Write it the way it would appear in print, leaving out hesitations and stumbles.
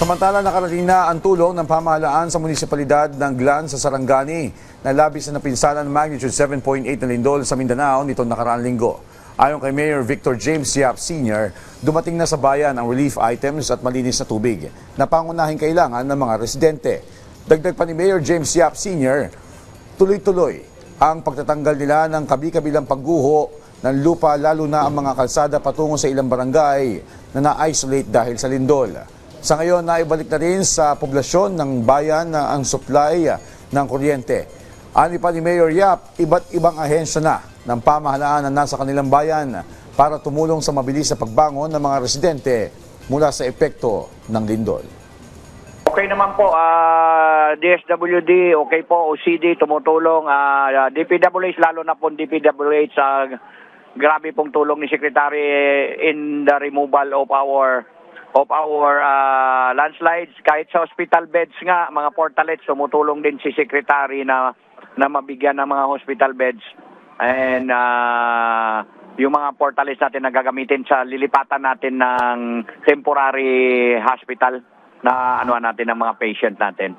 Samantala, nakarating na ang tulong ng pamahalaan sa munisipalidad ng Glan sa Sarangani na labis na napinsala ng magnitude 7.8 na lindol sa Mindanao nitong nakaraang linggo. Ayon kay Mayor Victor James Yap Sr., dumating na sa bayan ang relief items at malinis na tubig na pangunahing kailangan ng mga residente. Dagdag pa ni Mayor James Yap Sr., tuloy-tuloy ang pagtatanggal nila ng kabi-kabilang pagguho ng lupa lalo na ang mga kalsada patungo sa ilang barangay na na-isolate dahil sa lindol. Sa ngayon, naibalik na rin sa poblasyon ng bayan ang supply ng kuryente. Ani pa ni Mayor Yap, iba't ibang ahensya na ng pamahalaan na nasa kanilang bayan para tumulong sa mabilis na pagbangon ng mga residente mula sa epekto ng lindol. Okay naman po, DSWD, okay po, OCD, tumutulong, DPWH, lalo na po DPWH, grabe pong tulong ni Secretary in the removal of our landslides. Kahit sa hospital beds nga, mga portalets, tumutulong din si Secretary na mabigyan ng mga hospital beds. And yung mga portalets natin na gagamitin sa lilipatan natin ng temporary hospital na anuan natin ng mga patient natin.